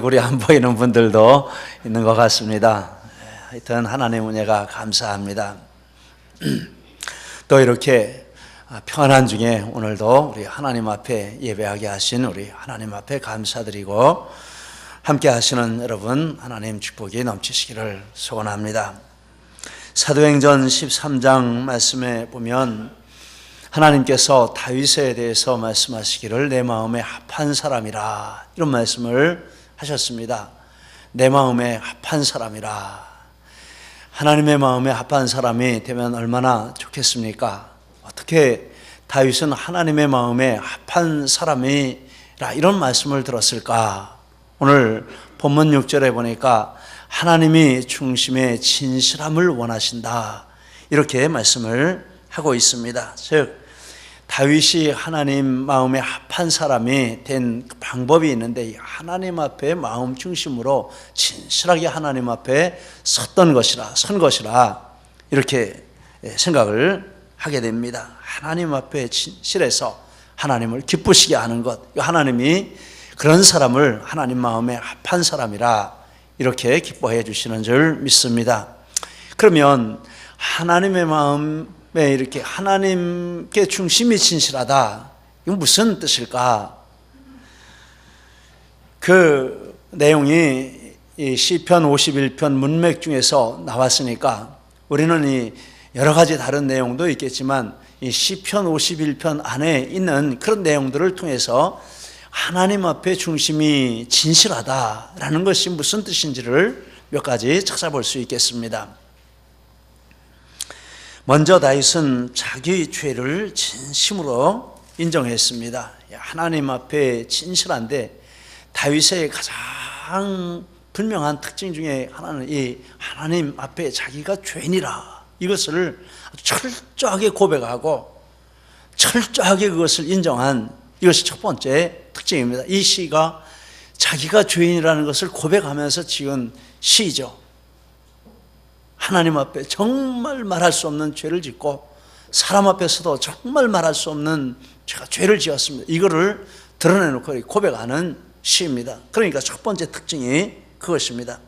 얼굴이 안 보이는 분들도 있는 것 같습니다. 하여튼 하나님 은혜가 감사합니다. 또 이렇게 평안한 중에 오늘도 우리 하나님 앞에 예배하게 하신 우리 하나님 앞에 감사드리고 함께 하시는 여러분 하나님 축복이 넘치시기를 소원합니다. 사도행전 13장 말씀에 보면 하나님께서 다윗에 대해서 말씀하시기를 내 마음에 합한 사람이라 이런 말씀을 하셨습니다. 내 마음에 합한 사람이라. 하나님의 마음에 합한 사람이 되면 얼마나 좋겠습니까? 어떻게 다윗은 하나님의 마음에 합한 사람이라 이런 말씀을 들었을까? 오늘 본문 6절에 보니까 하나님이 중심의 진실함을 원하신다 이렇게 말씀을 하고 있습니다. 즉 다윗이 하나님 마음에 합한 사람이 된 방법이 있는데 하나님 앞에 마음 중심으로 진실하게 하나님 앞에 선 것이라 이렇게 생각을 하게 됩니다. 하나님 앞에 진실해서 하나님을 기쁘시게 하는 것, 하나님이 그런 사람을 하나님 마음에 합한 사람이라 이렇게 기뻐해 주시는 줄 믿습니다. 그러면 하나님의 마음에 이렇게 하나님께 중심이 진실하다, 이건 무슨 뜻일까? 그 내용이 이 시편 51편 문맥 중에서 나왔으니까 우리는 이 여러 가지 다른 내용도 있겠지만 이 시편 51편 안에 있는 그런 내용들을 통해서 하나님 앞에 중심이 진실하다라는 것이 무슨 뜻인지를 몇 가지 찾아볼 수 있겠습니다. 먼저 다윗은 자기 죄를 진심으로 인정했습니다. 하나님 앞에 진실한데 다윗의 가장 분명한 특징 중에 하나는 이 하나님 앞에 자기가 죄인이라 이것을 철저하게 고백하고 철저하게 그것을 인정한 이것이 첫 번째 특징입니다. 이 시가 자기가 죄인이라는 것을 고백하면서 지은 시죠. 하나님 앞에 정말 말할 수 없는 죄를 짓고 사람 앞에서도 정말 말할 수 없는 제가 죄를 지었습니다. 이거를 드러내놓고 고백하는 시입니다. 그러니까 첫 번째 특징이 그것입니다.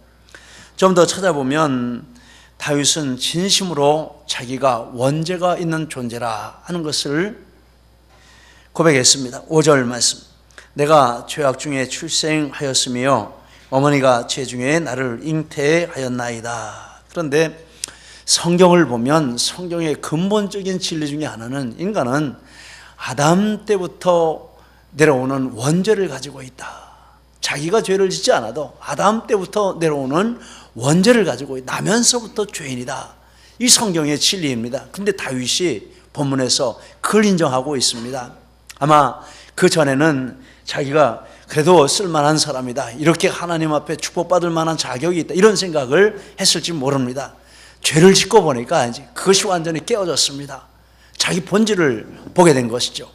좀 더 찾아보면 다윗은 진심으로 자기가 원죄가 있는 존재라 하는 것을 고백했습니다. 5절 말씀. 내가 죄악 중에 출생하였으며 어머니가 죄 중에 나를 잉태하였나이다. 그런데 성경을 보면 성경의 근본적인 진리 중에 하나는 인간은 아담 때부터 내려오는 원죄를 가지고 있다. 자기가 죄를 짓지 않아도 아담 때부터 내려오는 원죄를 가지고 나면서부터 죄인이다. 이 성경의 진리입니다. 그런데 다윗이 본문에서 그걸 인정하고 있습니다. 아마 그 전에는 자기가 그래도 쓸만한 사람이다, 이렇게 하나님 앞에 축복받을 만한 자격이 있다, 이런 생각을 했을지 모릅니다. 죄를 짓고 보니까 이제 그것이 완전히 깨어졌습니다. 자기 본질을 보게 된 것이죠.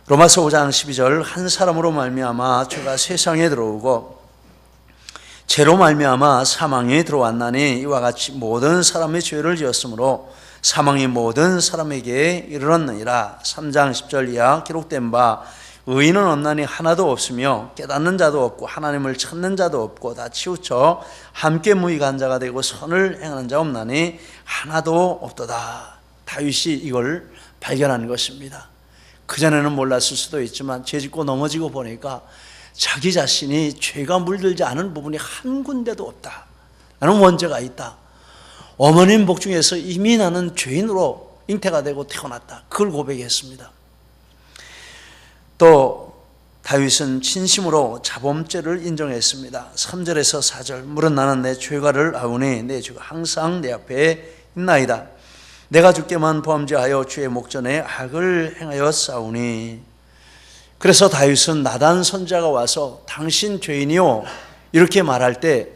로마서 5장 12절 한 사람으로 말미암아 죄가 세상에 들어오고 죄로 말미암아 사망이 들어왔나니 이와 같이 모든 사람이 죄를 지었으므로 사망이 모든 사람에게 이르렀느니라. 3장 10절 이하 기록된 바 의인은 없나니 하나도 없으며 깨닫는 자도 없고 하나님을 찾는 자도 없고 다 치우쳐 함께 무익한 자가 되고 선을 행하는 자 없나니 하나도 없도다. 다윗이 이걸 발견한 것입니다. 그전에는 몰랐을 수도 있지만 죄 짓고 넘어지고 보니까 자기 자신이 죄가 물들지 않은 부분이 한 군데도 없다. 나는 원죄가 있다. 어머님 복 중에서 이미 나는 죄인으로 잉태가 되고 태어났다. 그걸 고백했습니다. 또 다윗은 진심으로 자범죄를 인정했습니다. 3절에서 4절 물은 나는 내 죄가를 아우니 내 죄가 항상 내 앞에 있나이다. 내가 주께만 범죄하여 주의 목전에 악을 행하여 싸우니. 그래서 다윗은 나단 선지자가 와서 당신 죄인이요 이렇게 말할 때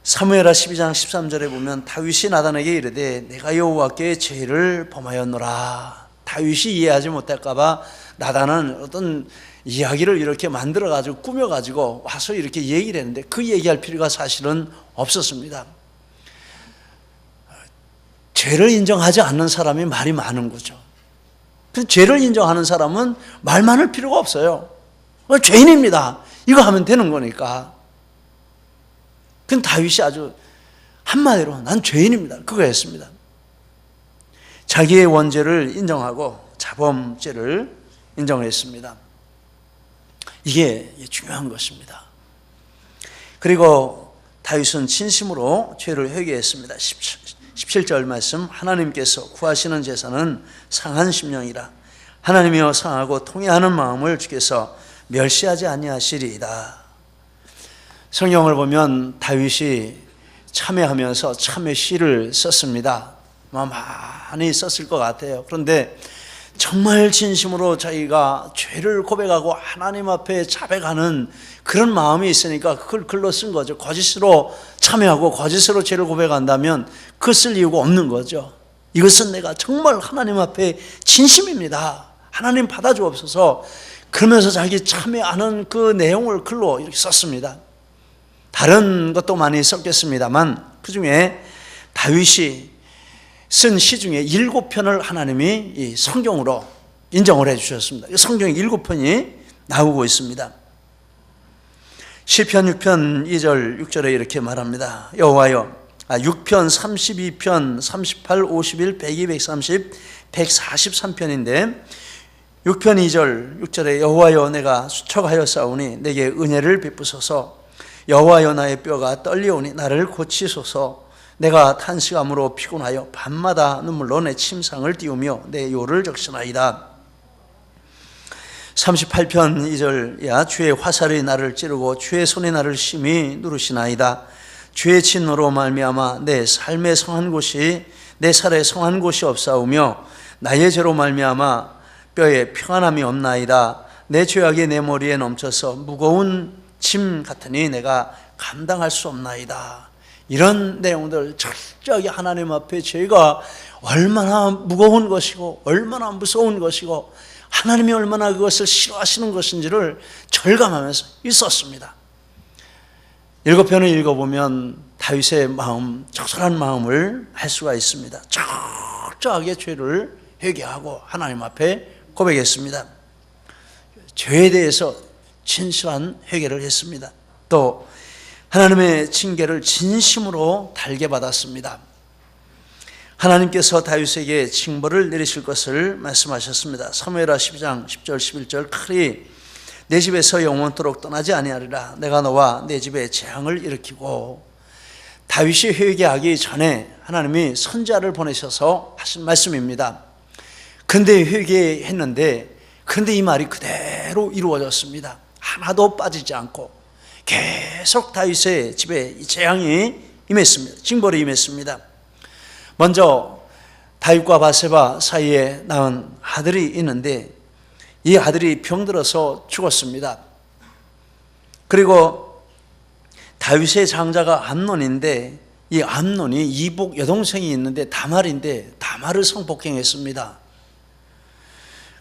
사무엘하 12장 13절에 보면 다윗이 나단에게 이르되 내가 여호와께 죄를 범하였노라. 다윗이 이해하지 못할까 봐 나단은 어떤 이야기를 이렇게 만들어가지고 꾸며가지고 와서 이렇게 얘기를 했는데 그 얘기할 필요가 사실은 없었습니다. 죄를 인정하지 않는 사람이 말이 많은 거죠. 죄를 인정하는 사람은 말 많을 필요가 없어요. 죄인입니다. 이거 하면 되는 거니까. 그건 다윗이 아주 한마디로 난 죄인입니다, 그거 했습니다. 자기의 원죄를 인정하고 자범죄를 인정했습니다. 이게 중요한 것입니다. 그리고 다윗은 진심으로 죄를 회개했습니다. 17절 말씀, 하나님께서 구하시는 제사는 상한 심령이라. 하나님이여 상하고 통회하는 마음을 주께서 멸시하지 아니하시리이다. 성경을 보면 다윗이 참회하면서 참회 시를 썼습니다. 많이 썼을 것 같아요. 그런데 정말 진심으로 자기가 죄를 고백하고 하나님 앞에 자백하는 그런 마음이 있으니까 그걸 글로 쓴 거죠. 거짓으로 참회하고 거짓으로 죄를 고백한다면 그 쓸 이유가 없는 거죠. 이것은 내가 정말 하나님 앞에 진심입니다, 하나님 받아주옵소서, 그러면서 자기 참회하는 그 내용을 글로 이렇게 썼습니다. 다른 것도 많이 썼겠습니다만 그 중에 다윗이 쓴 시 중에 7편을 하나님이 이 성경으로 인정을 해 주셨습니다. 성경에 7편이 나오고 있습니다. 시편 6편 2절 6절에 이렇게 말합니다. 여호와여, 6편 32편 38 51 102 130 143편인데 6편 2절 6절에 여호와여, 내가 수척하였사오니 내게 은혜를 베푸소서. 여호와여, 나의 뼈가 떨리오니 나를 고치소서. 내가 탄식함으로 피곤하여 밤마다 눈물로 내 침상을 띄우며 내 요를 적시나이다. 38편 2절, 야 주의 화살이 나를 찌르고 주의 손이 나를 심히 누르시나이다. 주의 진노로 말미암아 내 삶의 성한 곳이 내 살에 성한 곳이 없사오며 나의 죄로 말미암아 뼈에 평안함이 없나이다. 내 죄악이 내 머리에 넘쳐서 무거운 짐 같으니 내가 감당할 수 없나이다. 이런 내용들 철저하게 하나님 앞에 죄가 얼마나 무거운 것이고 얼마나 무서운 것이고 하나님이 얼마나 그것을 싫어하시는 것인지를 절감하면서 있었습니다. 7편을 읽어보면 다윗의 마음, 적절한 마음을 알 수가 있습니다. 철저하게 죄를 회개하고 하나님 앞에 고백했습니다. 죄에 대해서 진실한 회개를 했습니다. 또 하나님의 징계를 진심으로 달게 받았습니다. 하나님께서 다윗에게 징벌을 내리실 것을 말씀하셨습니다. 사무엘하 12장 10절 11절, 칼이 내 집에서 영원토록 떠나지 아니하리라. 내가 너와 내 집에 재앙을 일으키고. 다윗이 회개하기 전에 하나님이 선지자를 보내셔서 하신 말씀입니다. 그런데 회개했는데 그런데 이 말이 그대로 이루어졌습니다. 하나도 빠지지 않고 계속 다윗의 집에 재앙이 임했습니다. 징벌이 임했습니다. 먼저 다윗과 바세바 사이에 낳은 아들이 있는데 이 아들이 병들어서 죽었습니다. 그리고 다윗의 장자가 암논인데 이 암논이 이복 여동생이 있는데 다말인데 다말을 성폭행했습니다.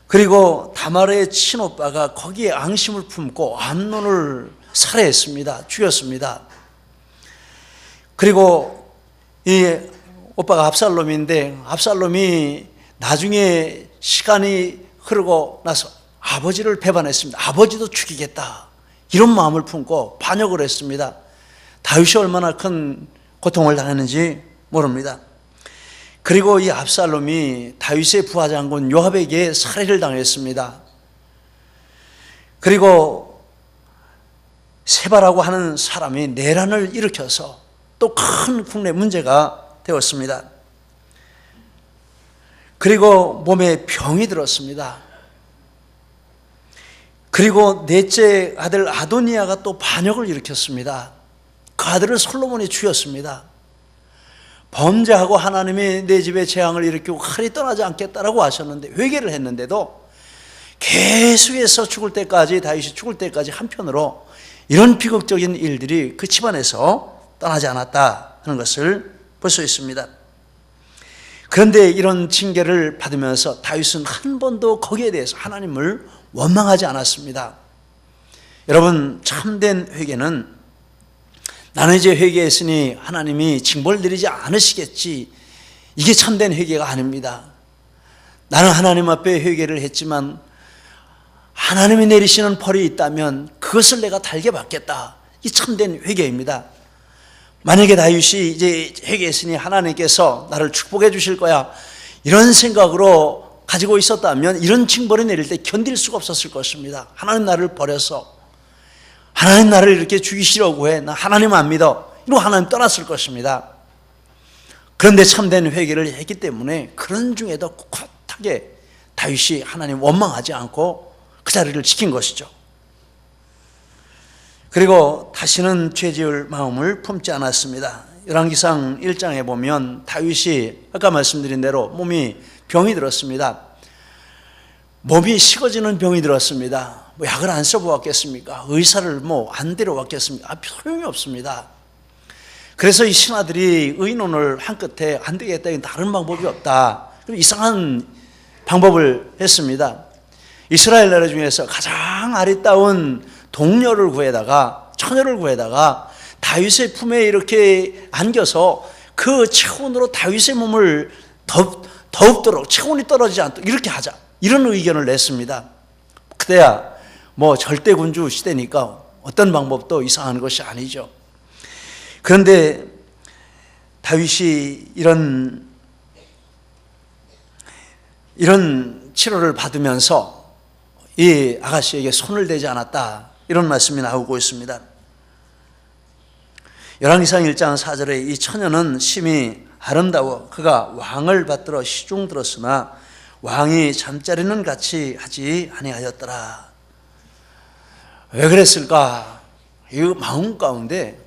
그리고 다말의 친오빠가 거기에 앙심을 품고 암논을 살해했습니다. 죽였습니다. 그리고 이 오빠가 압살롬인데 압살롬이 나중에 시간이 흐르고 나서 아버지를 배반했습니다. 아버지도 죽이겠다, 이런 마음을 품고 반역을 했습니다. 다윗이 얼마나 큰 고통을 당했는지 모릅니다. 그리고 이 압살롬이 다윗의 부하장군 요압에게 살해를 당했습니다. 그리고 세바라고 하는 사람이 내란을 일으켜서 또 큰 국내 문제가 되었습니다. 그리고 몸에 병이 들었습니다. 그리고 넷째 아들 아도니아가 또 반역을 일으켰습니다. 그 아들을 솔로몬이 죽였습니다. 범죄하고 하나님이 내 집에 재앙을 일으키고 칼이 떠나지 않겠다라고 하셨는데 회개를 했는데도 계속해서 죽을 때까지, 다윗이 죽을 때까지 한편으로 이런 비극적인 일들이 그 집안에서 떠나지 않았다 하는 것을 볼 수 있습니다. 그런데 이런 징계를 받으면서 다윗은 한 번도 거기에 대해서 하나님을 원망하지 않았습니다. 여러분, 참된 회개는 나는 이제 회개했으니 하나님이 징벌 내리지 않으시겠지, 이게 참된 회개가 아닙니다. 나는 하나님 앞에 회개를 했지만 하나님이 내리시는 벌이 있다면 그것을 내가 달게 받겠다. 이 참된 회개입니다. 만약에 다윗이 이제 회개했으니 하나님께서 나를 축복해 주실 거야, 이런 생각으로 가지고 있었다면 이런 징벌이 내릴 때 견딜 수가 없었을 것입니다. 하나님 나를 버려서, 하나님 나를 이렇게 죽이시려고 해, 나 하나님 안 믿어, 이러고 하나님 떠났을 것입니다. 그런데 참된 회개를 했기 때문에 그런 중에도 꿋꿋하게 다윗이 하나님 원망하지 않고 그 자리를 지킨 것이죠. 그리고 다시는 죄 지을 마음을 품지 않았습니다. 열왕기상 1장에 보면 다윗이 아까 말씀드린 대로 몸이 병이 들었습니다. 몸이 식어지는 병이 들었습니다. 뭐 약을 안 써보았겠습니까? 의사를 뭐 안 데려왔겠습니까? 소용이 없습니다. 그래서 이 신하들이 의논을 한 끝에 안 되겠다, 다른 방법이 없다. 그리고 이상한 방법을 했습니다. 이스라엘 나라 중에서 가장 아리따운 동료를 구해다가, 처녀를 구해다가 다윗의 품에 이렇게 안겨서 그 체온으로 다윗의 몸을 더욱도록 체온이 떨어지지 않도록 이렇게 하자, 이런 의견을 냈습니다. 그때야 뭐 절대군주 시대니까 어떤 방법도 이상한 것이 아니죠. 그런데 다윗이 이런 치료를 받으면서 이 아가씨에게 손을 대지 않았다, 이런 말씀이 나오고 있습니다. 열왕기상 1장 4절에 이 처녀는 심히 아름다워 그가 왕을 받들어 시중 들었으나 왕이 잠자리는 같이 하지 아니하였더라. 왜 그랬을까? 이 마음 가운데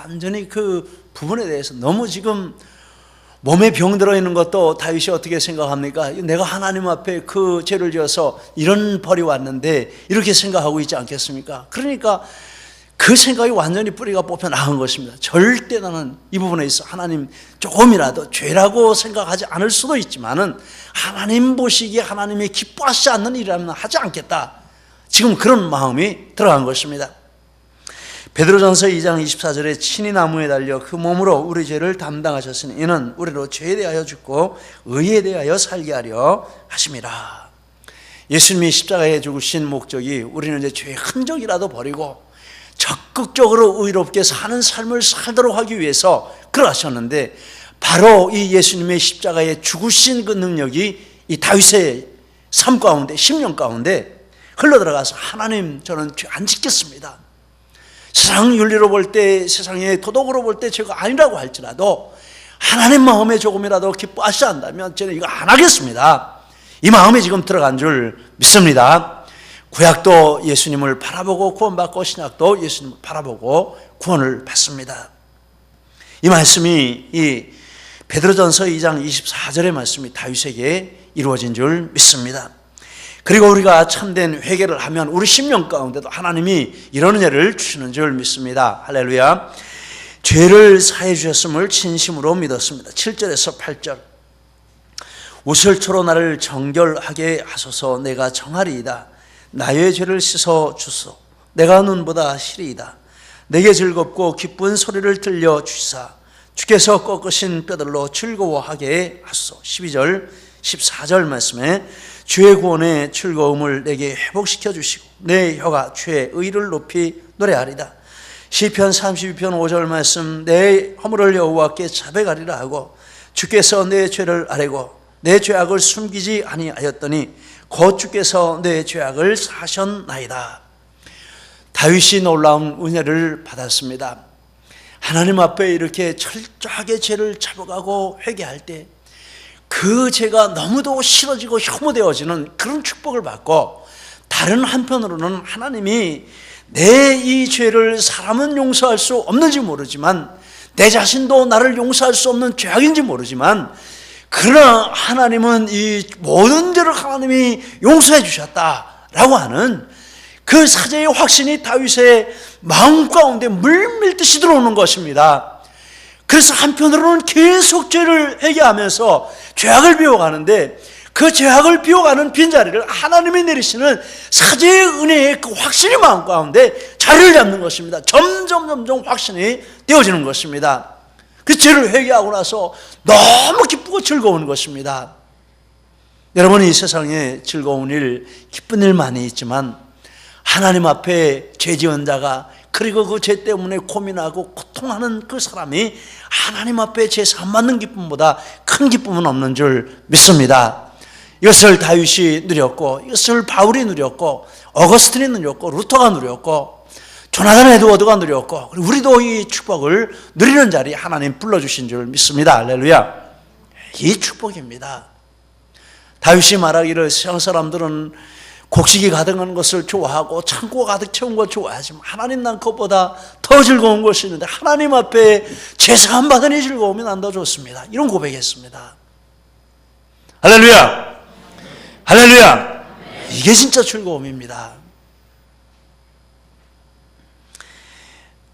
완전히 그 부분에 대해서 너무 지금 몸에 병 들어있는 것도 다윗이 어떻게 생각합니까? 내가 하나님 앞에 그 죄를 지어서 이런 벌이 왔는데 이렇게 생각하고 있지 않겠습니까? 그러니까 그 생각이 완전히 뿌리가 뽑혀 나간 것입니다. 절대 나는 이 부분에 있어 하나님 조금이라도 죄라고 생각하지 않을 수도 있지만은 하나님 보시기에 하나님이 기뻐하시지 않는 일이라면 하지 않겠다, 지금 그런 마음이 들어간 것입니다. 베드로전서 2장 24절에 친히 나무에 달려 그 몸으로 우리 죄를 담당하셨으니 이는 우리로 죄에 대하여 죽고 의에 대하여 살게 하려 하심이라. 예수님이 십자가에 죽으신 목적이 우리는 이제 죄의 흔적이라도 버리고 적극적으로 의롭게 사는 삶을 살도록 하기 위해서 그러하셨는데, 바로 이 예수님의 십자가에 죽으신 그 능력이 이 다윗의 삶 가운데, 심령 가운데 흘러들어가서 하나님, 저는 죄 안 짓겠습니다. 세상 윤리로 볼 때, 세상의 도덕으로 볼 때 죄가 아니라고 할지라도 하나님 마음에 조금이라도 기뻐하시지 않는다면 저는 이거 안 하겠습니다. 이 마음에 지금 들어간 줄 믿습니다. 구약도 예수님을 바라보고 구원받고 신약도 예수님을 바라보고 구원을 받습니다. 이 말씀이 이 베드로전서 2장 24절의 말씀이 다윗에게 이루어진 줄 믿습니다. 그리고 우리가 참된 회개를 하면 우리 심령 가운데도 하나님이 이런 은혜를 주시는 줄 믿습니다. 할렐루야. 죄를 사해 주셨음을 진심으로 믿었습니다. 7절에서 8절. 우슬초로 나를 정결하게 하소서. 내가 정하리이다. 나의 죄를 씻어 주소. 내가 눈보다 시리이다. 내게 즐겁고 기쁜 소리를 들려 주시사 주께서 꺾으신 뼈들로 즐거워하게 하소서. 12절 14절 말씀에 주의 구원의 즐거움을 내게 회복시켜 주시고 내 혀가 주의 의를 높이 노래하리다. 시편 32편 5절 말씀, 내 허물을 여호와께 자백하리라 하고 주께서 내 죄를 아뢰고 내 죄악을 숨기지 아니하였더니 곧 주께서 내 죄악을 사셨나이다. 다윗이 놀라운 은혜를 받았습니다. 하나님 앞에 이렇게 철저하게 죄를 잡아가고 회개할 때 그 죄가 너무도 싫어지고 혐오되어지는 그런 축복을 받고, 다른 한편으로는 하나님이 내 이 죄를 사람은 용서할 수 없는지 모르지만, 내 자신도 나를 용서할 수 없는 죄악인지 모르지만, 그러나 하나님은 이 모든 죄를 하나님이 용서해 주셨다라고 하는 그 사제의 확신이 다윗의 마음 가운데 물밀듯이 들어오는 것입니다. 그래서 한편으로는 계속 죄를 회개하면서 죄악을 비워가는데, 그 죄악을 비워가는 빈자리를 하나님이 내리시는 사제의 은혜의 그 확신이 마음 가운데 자리를 잡는 것입니다. 점점 확신이 되어지는 것입니다. 그 죄를 회개하고 나서 너무 기쁘고 즐거운 것입니다. 여러분, 이 세상에 즐거운 일, 기쁜 일 많이 있지만 하나님 앞에 죄 지은 자가, 그리고 그 죄 때문에 고민하고 고통하는 그 사람이 하나님 앞에 제사함 받는 기쁨보다 큰 기쁨은 없는 줄 믿습니다. 이것을 다윗이 누렸고, 이것을 바울이 누렸고, 어거스틴이 누렸고, 루터가 누렸고, 조나단 에드워드가 누렸고, 우리도 이 축복을 누리는 자리에 하나님 불러주신 줄 믿습니다. 할렐루야. 이 축복입니다. 다윗이 말하기를 세상 사람들은 곡식이 가득한 것을 좋아하고 창고가 가득 채운 걸 좋아하지만 하나님, 난 그것보다 더 즐거운 것이 있는데 하나님 앞에 제사함 받은 이 즐거움이 난 더 좋습니다. 이런 고백했습니다. 할렐루야. 할렐루야. 이게 진짜 즐거움입니다.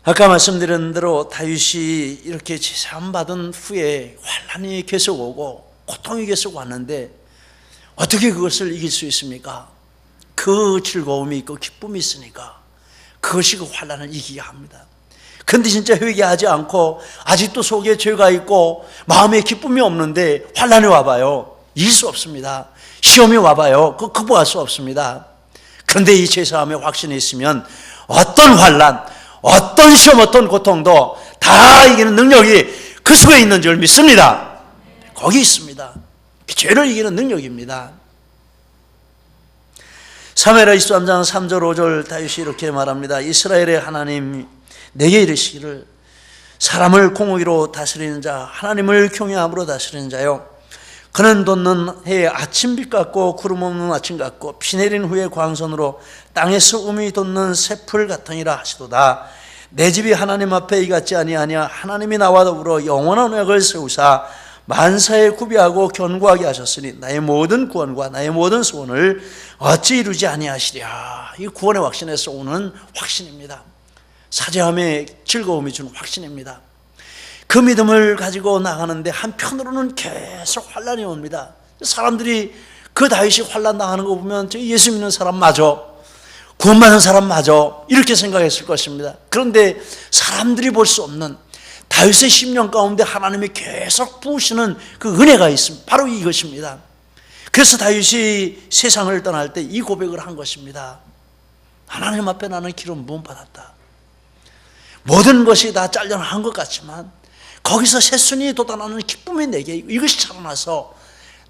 아까 말씀드린 대로 다윗이 이렇게 제사함 받은 후에 환난이 계속 오고 고통이 계속 왔는데 어떻게 그것을 이길 수 있습니까? 그 즐거움이 있고 기쁨이 있으니까 그것이 그 환난을 이기게 합니다. 근데 진짜 회개하지 않고 아직도 속에 죄가 있고 마음에 기쁨이 없는데 환난이 와봐요. 이길 수 없습니다. 시험이 와봐요. 그거 극복할 수 없습니다. 그런데 이 제사함의 확신이 있으면 어떤 환난, 어떤 시험, 어떤 고통도 다 이기는 능력이 그 속에 있는 줄 믿습니다. 거기 있습니다. 죄를 이기는 능력입니다. 사무엘하 23장 3절 5절 다윗이 이렇게 말합니다. 이스라엘의 하나님 내게 이르시기를 사람을 공의로 다스리는 자, 하나님을 경외함으로 다스리는 자요, 그는 돋는 해에 아침빛 같고 구름 없는 아침 같고 비 내린 후에 광선으로 땅에서 음이 돋는 새풀 같으니라 하시도다. 내 집이 하나님 앞에 이같지 아니하냐. 하나님이 나와 더불어 영원한 언약을 세우사 만사에 구비하고 견고하게 하셨으니 나의 모든 구원과 나의 모든 소원을 어찌 이루지 아니하시랴. 이 구원의 확신에서 오는 확신입니다. 사죄함의 즐거움이 주는 확신입니다. 그 믿음을 가지고 나가는데 한편으로는 계속 환난이 옵니다. 사람들이 그 다윗이 환난 당하는 거 보면 저 예수 믿는 사람 마저, 구원받은 사람 마저 이렇게 생각했을 것입니다. 그런데 사람들이 볼 수 없는 다윗의 심령 가운데 하나님이 계속 부으시는 그 은혜가 있습니다. 바로 이것입니다. 그래서 다윗이 세상을 떠날 때 이 고백을 한 것입니다. 하나님 앞에 나는 기름 부음 받았다. 모든 것이 다 잘려나간 것 같지만 거기서 새순이 돋아나는 기쁨이 내게 이것이 살아나서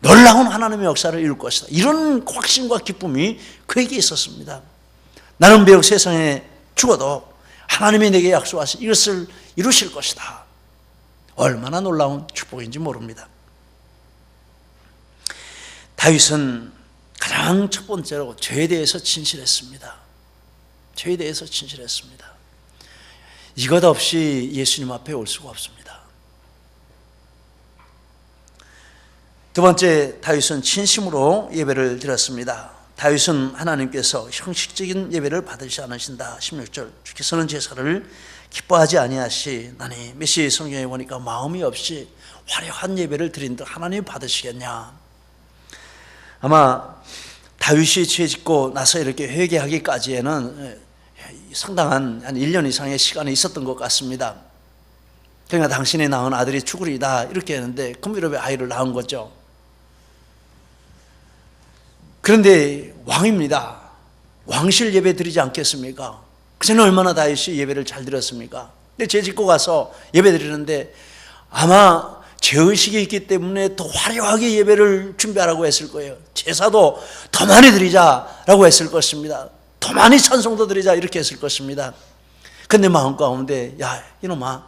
놀라운 하나님의 역사를 이룰 것이다. 이런 확신과 기쁨이 그에게 있었습니다. 나는 비록 세상에 죽어도 하나님이 내게 약속하신 이것을 이루실 것이다. 얼마나 놀라운 축복인지 모릅니다. 다윗은 가장 첫 번째로 죄에 대해서 진실했습니다. 죄에 대해서 진실했습니다. 이것 없이 예수님 앞에 올 수가 없습니다. 두 번째, 다윗은 진심으로 예배를 드렸습니다. 다윗은 하나님께서 형식적인 예배를 받으시지 않으신다. 16절, 주께서는 제사를 기뻐하지 아니하시나니. 메시아 성경에 보니까 마음이 없이 화려한 예배를 드린다. 하나님이 받으시겠냐. 아마 다윗이 죄 짓고 나서 이렇게 회개하기까지에는 상당한 한 1년 이상의 시간이 있었던 것 같습니다. 그러니까 당신이 낳은 아들이 죽으리다 이렇게 했는데 금유럽에 아이를 낳은 거죠. 그런데 왕입니다. 왕실 예배 드리지 않겠습니까? 그전에 얼마나 다윗이 예배를 잘 드렸습니까? 근데 죄 짓고 가서 예배 드리는데 아마 죄의식이 있기 때문에 더 화려하게 예배를 준비하라고 했을 거예요. 제사도 더 많이 드리자라고 했을 것입니다. 더 많이 찬송도 드리자 이렇게 했을 것입니다. 근데 마음 가운데, 야 이놈아,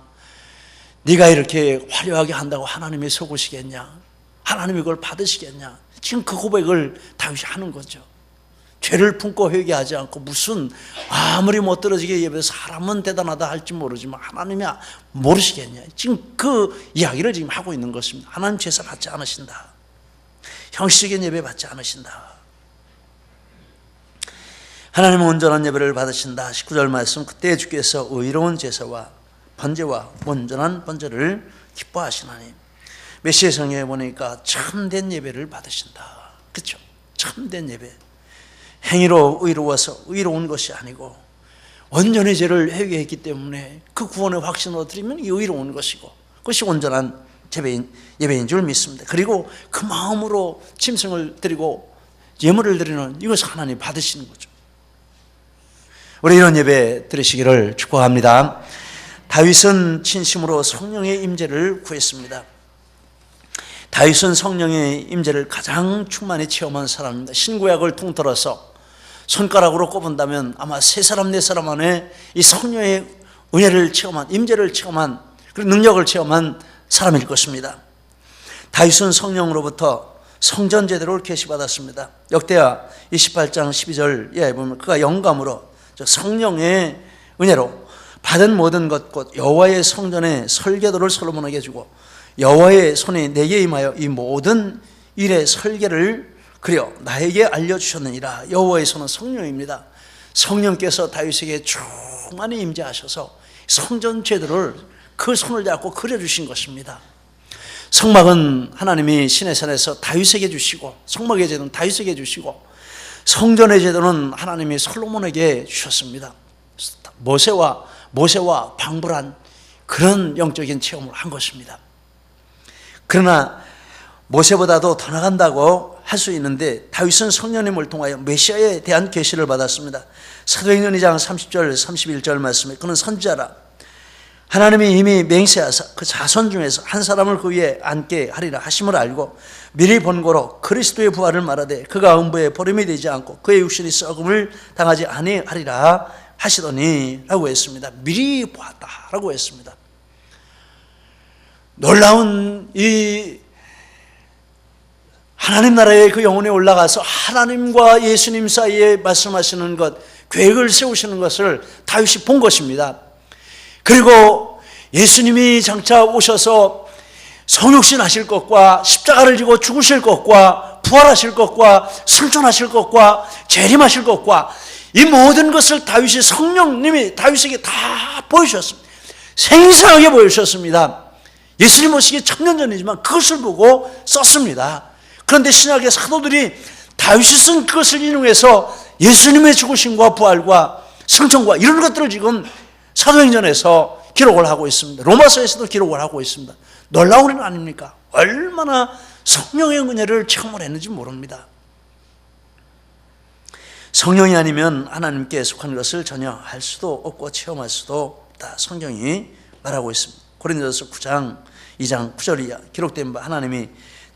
네가 이렇게 화려하게 한다고 하나님이 속으시겠냐? 하나님이 그걸 받으시겠냐? 지금 그 고백을 다윗이 하는 거죠. 죄를 품고 회개하지 않고 무슨 아무리 못 들어지게 예배해서 사람은 대단하다 할지 모르지만 하나님이 모르시겠냐? 지금 그 이야기를 지금 하고 있는 것입니다. 하나님 제사 받지 않으신다. 형식적인 예배 받지 않으신다. 하나님은 온전한 예배를 받으신다. 19절 말씀, 그때 주께서 의로운 제사와 번제와 온전한 번제를 기뻐하시나니. 메시아 성경에 보니까 참된 예배를 받으신다. 그렇죠? 참된 예배. 행위로 의로워서 의로운 것이 아니고 온전히 죄를 회개했기 때문에 그 구원의 확신을 드리면 이 의로운 것이고 그것이 온전한 예배인 줄 믿습니다. 그리고 그 마음으로 짐승을 드리고 예물을 드리는 이것을 하나님 받으시는 거죠. 우리 이런 예배 드리시기를 축복합니다. 다윗은 진심으로 성령의 임재를 구했습니다. 다윗은 성령의 임재를 가장 충만히 체험한 사람입니다. 신구약을 통틀어서 손가락으로 꼽은다면 아마 세 사람 네 사람 안에 이 성령의 은혜를 체험한, 임재를 체험한, 그리고 능력을 체험한 사람일 것입니다. 다윗은 성령으로부터 성전 제도를 계시받았습니다. 역대하 28장 12절 이하에 보면 그가 영감으로 성령의 은혜로 받은 모든 것 곧 여호와의 성전의 설계도를 솔로몬에게 주고 여호와의 손이 내게 임하여 이 모든 일의 설계를 그려 나에게 알려주셨느니라. 여호와의 손은 성령입니다. 성령께서 다윗에게 충만히 임재하셔서 성전 제도를 그 손을 잡고 그려주신 것입니다. 성막은 하나님이 시내산에서 다윗에게 주시고, 성막의 제도는 다윗에게 주시고, 성전의 제도는 하나님이 솔로몬에게 주셨습니다. 모세와 방불한 그런 영적인 체험을 한 것입니다. 그러나 모세보다도 더 나간다고 할 수 있는데 다윗은 성령님을 통하여 메시아에 대한 계시를 받았습니다. 사도행전 2장 30절 31절 말씀에 그는 선지자라 하나님이 이미 맹세하사 그 자손 중에서 한 사람을 그 위에 앉게 하리라 하심을 알고 미리 본고로 그리스도의 부활을 말하되 그가 음부에 버림이 되지 않고 그의 육신이 썩음을 당하지 아니하리라 하시더니 라고 했습니다. 미리 보았다라고 했습니다. 놀라운 이 하나님 나라의 그 영혼에 올라가서 하나님과 예수님 사이에 말씀하시는 것, 계획을 세우시는 것을 다윗이 본 것입니다. 그리고 예수님이 장차 오셔서 성육신 하실 것과 십자가를 지고 죽으실 것과 부활하실 것과 승천하실 것과 재림하실 것과 이 모든 것을 다윗이 성령님이 다윗에게 다 보여주셨습니다. 생생하게 보여주셨습니다. 예수님 오시기 1000년 전이지만 그것을 보고 썼습니다. 그런데 신약의 사도들이 다윗이 쓴 그것을 인용해서 예수님의 죽으심과 부활과 승천과 이런 것들을 지금 사도행전에서 기록을 하고 있습니다. 로마서에서도 기록을 하고 있습니다. 놀라운 일 아닙니까? 얼마나 성령의 은혜를 체험을 했는지 모릅니다. 성령이 아니면 하나님께 속한 것을 전혀 할 수도 없고 체험할 수도 없다. 성경이 말하고 있습니다. 고린도서 9장 2장 9절 이하 기록된 바 하나님이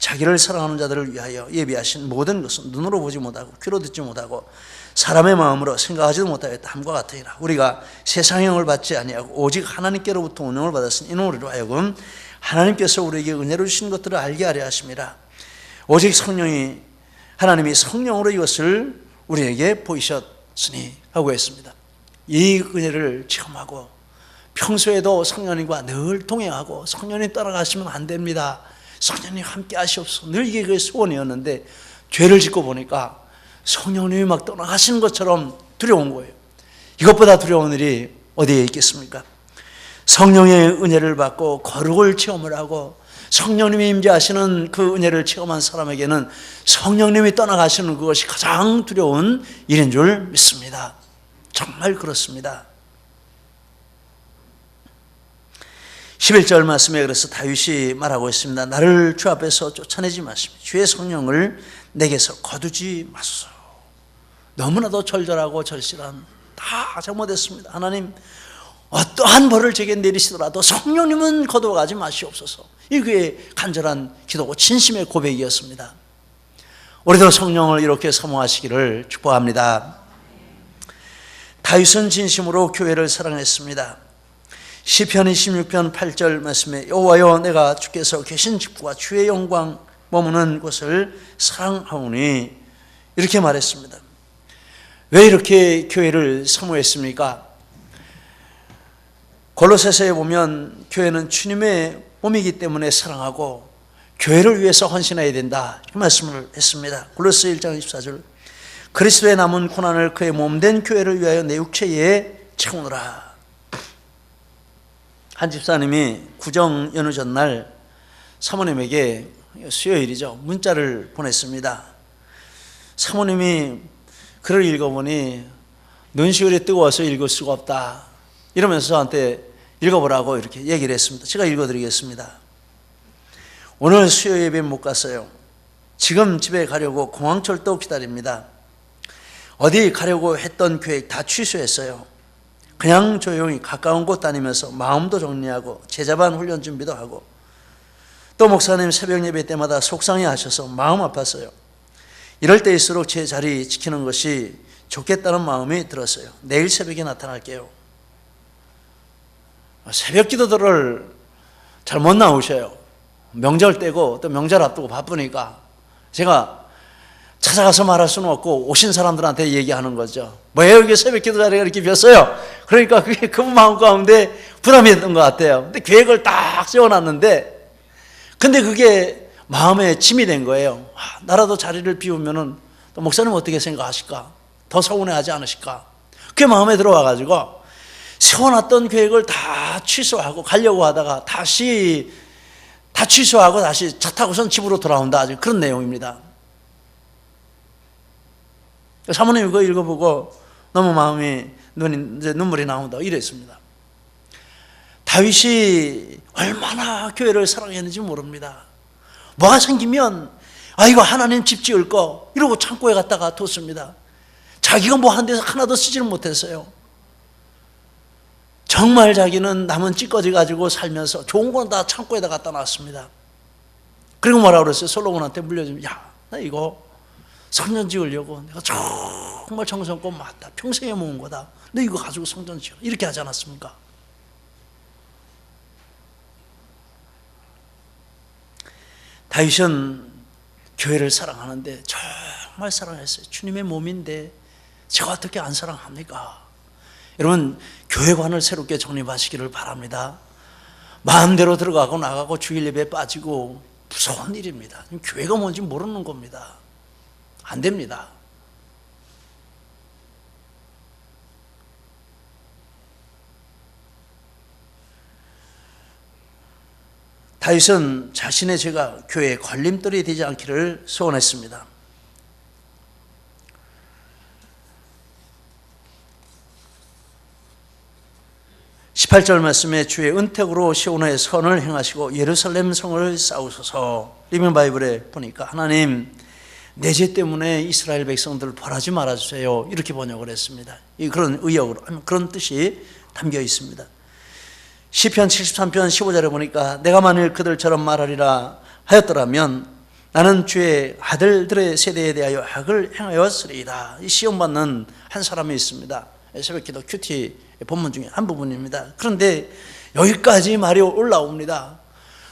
자기를 사랑하는 자들을 위하여 예비하신 모든 것은 눈으로 보지 못하고 귀로 듣지 못하고 사람의 마음으로 생각하지도 못하여 담과 같으니라. 우리가 세상의 영을 받지 아니하고 오직 하나님께로부터 운영을 받았으니 이는 우리로 하여금 하나님께서 우리에게 은혜로 주신 것들을 알게 하려 하심이라. 오직 성령이 하나님이 성령으로 이것을 우리에게 보이셨으니 하고 했습니다. 이 은혜를 체험하고 평소에도 성령님과 늘 동행하고 성령님 따라가시면 안 됩니다. 성령님 함께 하시옵소서. 늘 이게 그 소원이었는데 죄를 짓고 보니까 성령님이 막 떠나가시는 것처럼 두려운 거예요. 이것보다 두려운 일이 어디에 있겠습니까? 성령의 은혜를 받고 거룩을 체험을 하고 성령님이 임재하시는 그 은혜를 체험한 사람에게는 성령님이 떠나가시는 그것이 가장 두려운 일인 줄 믿습니다. 정말 그렇습니다. 11절 말씀에 그래서 다윗이 말하고 있습니다. 나를 주 앞에서 쫓아내지 마시며 주의 성령을 내게서 거두지 마소서. 너무나도 절절하고 절실한 다 잘못했습니다. 하나님 어떠한 벌을 제게 내리시더라도 성령님은 거두어가지 마시옵소서. 이게 간절한 기도고 진심의 고백이었습니다. 우리도 성령을 이렇게 사모하시기를 축복합니다. 다윗은 진심으로 교회를 사랑했습니다. 시편 26편 8절 말씀에 여호와여 내가 주께서 계신 집과 주의 영광 머무는 곳을 사랑하오니 이렇게 말했습니다. 왜 이렇게 교회를 사모했습니까? 골로새서에 보면 교회는 주님의 몸이기 때문에 사랑하고 교회를 위해서 헌신해야 된다 이 말씀을 했습니다. 골로새 1장 24절 그리스도의 남은 고난을 그의 몸된 교회를 위하여 내 육체에 채우노라. 한 집사님이 구정 연휴 전날 사모님에게 수요일이죠. 문자를 보냈습니다. 사모님이 글을 읽어보니 눈시울이 뜨거워서 읽을 수가 없다 이러면서 저한테 읽어보라고 이렇게 얘기를 했습니다. 제가 읽어드리겠습니다. 오늘 수요 예배 못 갔어요. 지금 집에 가려고 공항철도 기다립니다. 어디 가려고 했던 계획 다 취소했어요. 그냥 조용히 가까운 곳 다니면서 마음도 정리하고 제자반 훈련 준비도 하고, 또 목사님 새벽 예배 때마다 속상해 하셔서 마음 아팠어요. 이럴 때일수록 제 자리 지키는 것이 좋겠다는 마음이 들었어요. 내일 새벽에 나타날게요. 새벽 기도들을 잘 못 나오셔요. 명절 때고 또 명절 앞두고 바쁘니까. 제가 찾아가서 말할 수는 없고 오신 사람들한테 얘기하는 거죠. 뭐예요, 이게 새벽 기도 자리가 이렇게 비었어요? 그러니까 그게 그 마음 가운데 부담이 됐던 것 같아요. 근데 계획을 딱 세워놨는데, 근데 그게 마음에 짐이 된 거예요. 나라도 자리를 비우면은 또 목사님 어떻게 생각하실까? 더 서운해하지 않으실까? 그게 마음에 들어와가지고 세워놨던 계획을 다 취소하고 가려고 하다가 다시 다 취소하고 다시 차 타고선 집으로 돌아온다. 그런 내용입니다. 사모님이 그거 읽어보고 너무 마음이 눈물이 나온다 이랬습니다. 다윗이 얼마나 교회를 사랑했는지 모릅니다. 뭐가 생기면 이거 하나님 집 지을 거 이러고 창고에 갖다가 뒀습니다. 자기가 뭐 한 데서 하나도 쓰지를 못했어요. 정말 자기는 남은 찌꺼기 가지고 살면서 좋은 건 다 창고에다 갖다 놨습니다. 그리고 뭐라고 그랬어요? 솔로몬한테 물려주면, 야, 나 이거 성전 지으려고 내가 정말 정성껏 맞다. 평생에 모은 거다. 너 이거 가지고 성전 지어. 이렇게 하지 않았습니까? 다윗은 교회를 사랑하는데 정말 사랑했어요. 주님의 몸인데 제가 어떻게 안 사랑합니까? 여러분, 교회관을 새롭게 정립하시기를 바랍니다. 마음대로 들어가고 나가고 주일 예배에 빠지고 무서운 일입니다. 교회가 뭔지 모르는 겁니다. 안 됩니다. 다윗은 자신의 죄가 교회에 걸림돌이 되지 않기를 소원했습니다. 18절 말씀에 주의 은택으로 시온의 선을 행하시고 예루살렘 성을 쌓으소서. 리빙 바이블에 보니까 하나님 내 죄 때문에 이스라엘 백성들을 벌하지 말아주세요 이렇게 번역을 했습니다. 그런 의역으로 그런 뜻이 담겨 있습니다. 시편 73편 15절에 보니까 내가 만일 그들처럼 말하리라 하였더라면 나는 주의 아들들의 세대에 대하여 악을 행하였으리이다. 이 시험받는 한 사람이 있습니다. 새벽기도 큐티 본문 중에 한 부분입니다. 그런데 여기까지 말이 올라옵니다.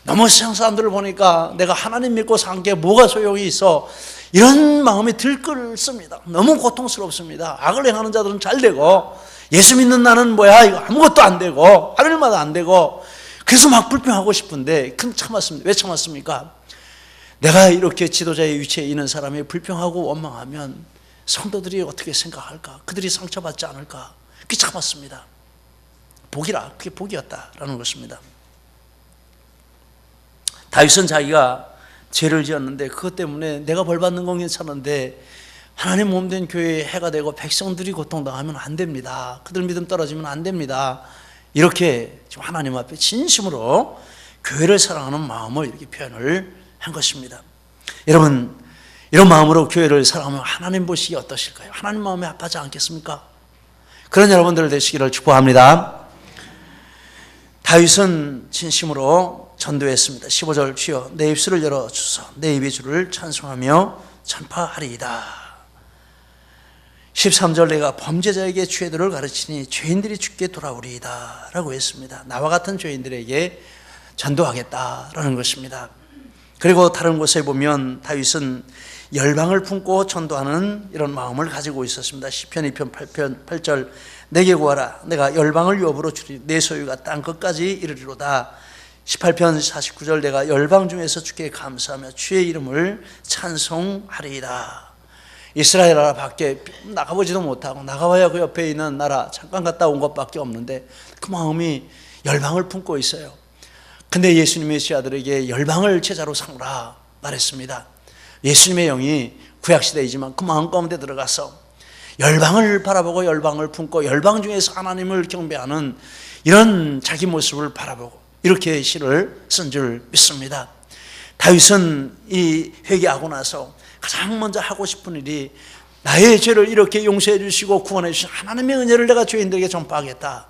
너무 세상 사람들을 보니까 내가 하나님 믿고 산 게 뭐가 소용이 있어, 이런 마음이 들끓습니다. 너무 고통스럽습니다. 악을 행하는 자들은 잘 되고 예수 믿는 나는 뭐야, 이거 아무것도 안 되고 하늘마다 안 되고, 그래서 막 불평하고 싶은데 참았습니다. 왜 참았습니까? 내가 이렇게 지도자의 위치에 있는 사람이 불평하고 원망하면 성도들이 어떻게 생각할까? 그들이 상처받지 않을까? 그게 참았습니다. 복이라, 그게 복이었다라는 것입니다. 다윗은 자기가 죄를 지었는데 그것 때문에 내가 벌받는 건 괜찮은데 하나님 몸된 교회에 해가 되고 백성들이 고통당하면 안 됩니다. 그들 믿음 떨어지면 안 됩니다. 이렇게 지금 하나님 앞에 진심으로 교회를 사랑하는 마음을 이렇게 표현을 한 것입니다. 여러분, 이런 마음으로 교회를 사랑하면 하나님 보시기 어떠실까요? 하나님 마음에 아파하지 않겠습니까? 그런 여러분들 되시기를 축복합니다. 다윗은 진심으로 전도했습니다. 15절, 주여 내 입술을 열어주소 내 입이 주를 찬송하며 전파하리이다. 13절, 내가 범죄자에게 죄들을 가르치니 죄인들이 주께 돌아오리이다 라고 했습니다. 나와 같은 죄인들에게 전도하겠다라는 것입니다. 그리고 다른 곳에 보면 다윗은 열방을 품고 전도하는 이런 마음을 가지고 있었습니다. 시편 2편 8절, 내게 구하라 내가 열방을 유업으로 주리 내 소유가 땅 끝까지 이르리로다. 18편 49절, 내가 열방 중에서 주께 감사하며 주의 이름을 찬송하리이다. 이스라엘 나라 밖에 나가보지도 못하고 나가봐야 그 옆에 있는 나라 잠깐 갔다 온 것밖에 없는데 그 마음이 열방을 품고 있어요. 근데 예수님의 제자들에게 열방을 제자로 삼으라 말했습니다. 예수님의 영이 구약시대이지만 그 마음 가운데 들어가서 열방을 바라보고 열방을 품고 열방 중에서 하나님을 경배하는 이런 자기 모습을 바라보고 이렇게 시를 쓴 줄 믿습니다. 다윗은 이 회개하고 나서 가장 먼저 하고 싶은 일이 나의 죄를 이렇게 용서해 주시고 구원해 주신 하나님의 은혜를 내가 죄인들에게 전파하겠다.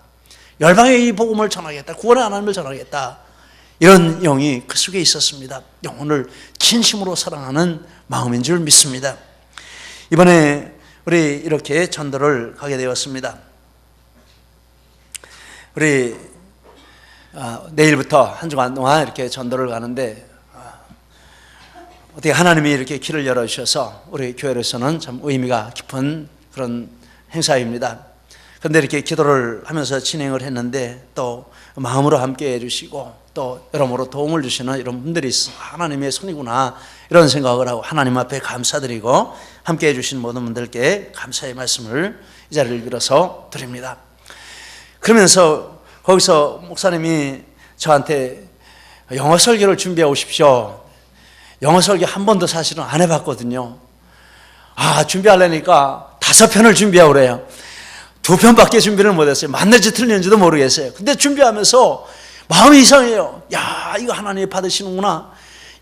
열방에 이 복음을 전하겠다. 구원의 하나님을 전하겠다. 이런 영이 그 속에 있었습니다. 영혼을 진심으로 사랑하는 마음인 줄 믿습니다. 이번에 우리 이렇게 전도를 가게 되었습니다. 우리 내일부터 한 주간 동안 이렇게 전도를 가는데 어떻게 하나님이 이렇게 길을 열어주셔서 우리 교회로서는 참 의미가 깊은 그런 행사입니다. 그런데 이렇게 기도를 하면서 진행을 했는데 또 마음으로 함께 해주시고 또 여러모로 도움을 주시는 이런 분들이 있어 하나님의 손이구나 이런 생각을 하고 하나님 앞에 감사드리고 함께 해주신 모든 분들께 감사의 말씀을 이 자리를 빌어서 드립니다. 그러면서 거기서 목사님이 저한테 영어 설교를 준비해 오십시오. 영어 설교 한 번도 사실은 안 해봤거든요. 준비하려니까 5편을 준비하고 그래요. 2편밖에 준비를 못했어요. 맞는지 틀리는지도 모르겠어요. 근데 준비하면서 마음이 이상해요. 야, 이거 하나님이 받으시는구나.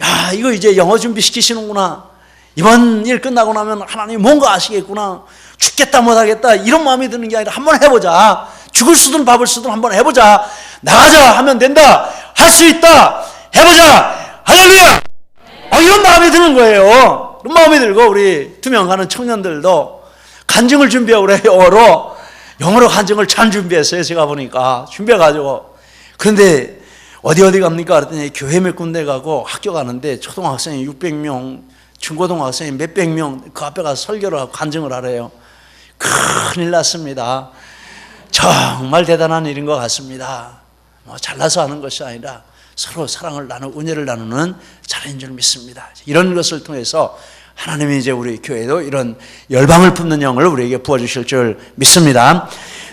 야, 이거 이제 영어 준비시키시는구나. 이번 일 끝나고 나면 하나님이 뭔가 아시겠구나. 죽겠다 못하겠다 이런 마음이 드는 게 아니라 한번 해보자. 죽을 수든 밥을 쓰든 한번 해보자. 나가자 하면 된다. 할 수 있다. 해보자. 할렐루야. 이런 마음이 드는 거예요. 그런 마음이 들고 우리 2명 가는 청년들도 간증을 준비하고 그래요. 영어로 간증을 잘 준비했어요. 제가 보니까 준비해가지고. 그런데 어디 갑니까? 그랬더니 교회 몇 군데 가고 학교 가는데 초등학생이 600명, 중고등학생이 몇백 명 그 앞에 가서 설교를 하고 간증을 하래요. 큰일 났습니다. 정말 대단한 일인 것 같습니다. 잘나서 하는 것이 아니라 서로 사랑을 나누고 은혜를 나누는 자리인 줄 믿습니다. 이런 것을 통해서 하나님이 이제 우리 교회도 이런 열방을 품는 영을 우리에게 부어주실 줄 믿습니다.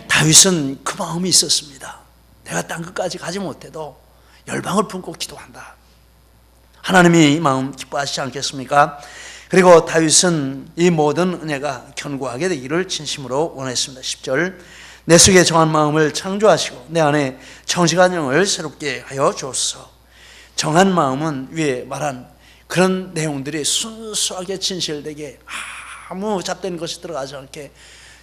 다윗은 그 마음이 있었습니다. 내가 땅 끝까지 가지 못해도 열방을 품고 기도한다. 하나님이 이 마음 기뻐하시지 않겠습니까? 그리고 다윗은 이 모든 은혜가 견고하게 되기를 진심으로 원했습니다. 10절 내 속에 정한 마음을 창조하시고 내 안에 정직한 영을 새롭게 하여 주옵소서. 정한 마음은 위에 말한 그런 내용들이 순수하게 진실되게 아무 잡된 것이 들어가지 않게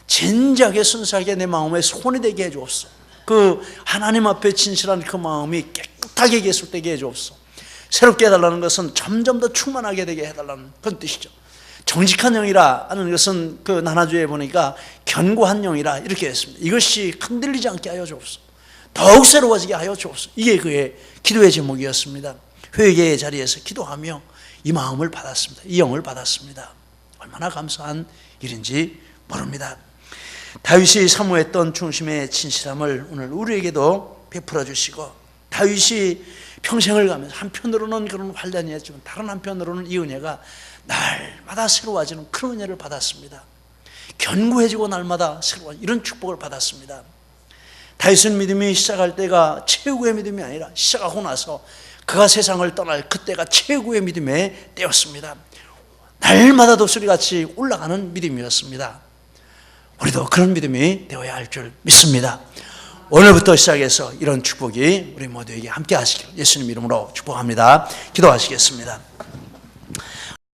진지하게 순수하게 내 마음에 손이 되게 해주옵소서. 그 하나님 앞에 진실한 그 마음이 깨끗하게 계속되게 해주옵소서. 새롭게 해달라는 것은 점점 더 충만하게 되게 해달라는 그런 뜻이죠. 정직한 영이라 하는 것은 그 나나주에 보니까 견고한 영이라 이렇게 했습니다. 이것이 흔들리지 않게 하여 주옵소서. 더욱 새로워지게 하여 주옵소서. 이게 그의 기도의 제목이었습니다. 회개의 자리에서 기도하며 이 마음을 받았습니다. 이 영을 받았습니다. 얼마나 감사한 일인지 모릅니다. 다윗이 사모했던 중심의 진실함을 오늘 우리에게도 베풀어 주시고 다윗이 평생을 가면서 한편으로는 그런 환란이었지만 다른 한편으로는 이 은혜가 날마다 새로워지는 그런 은혜를 받았습니다. 견고해지고 날마다 새로워지는 이런 축복을 받았습니다. 다윗은 믿음이 시작할 때가 최고의 믿음이 아니라 시작하고 나서 그가 세상을 떠날 그때가 최고의 믿음의 때였습니다. 날마다 독수리같이 올라가는 믿음이었습니다. 우리도 그런 믿음이 되어야 할 줄 믿습니다. 오늘부터 시작해서 이런 축복이 우리 모두에게 함께 하시길 예수님 이름으로 축복합니다. 기도하시겠습니다.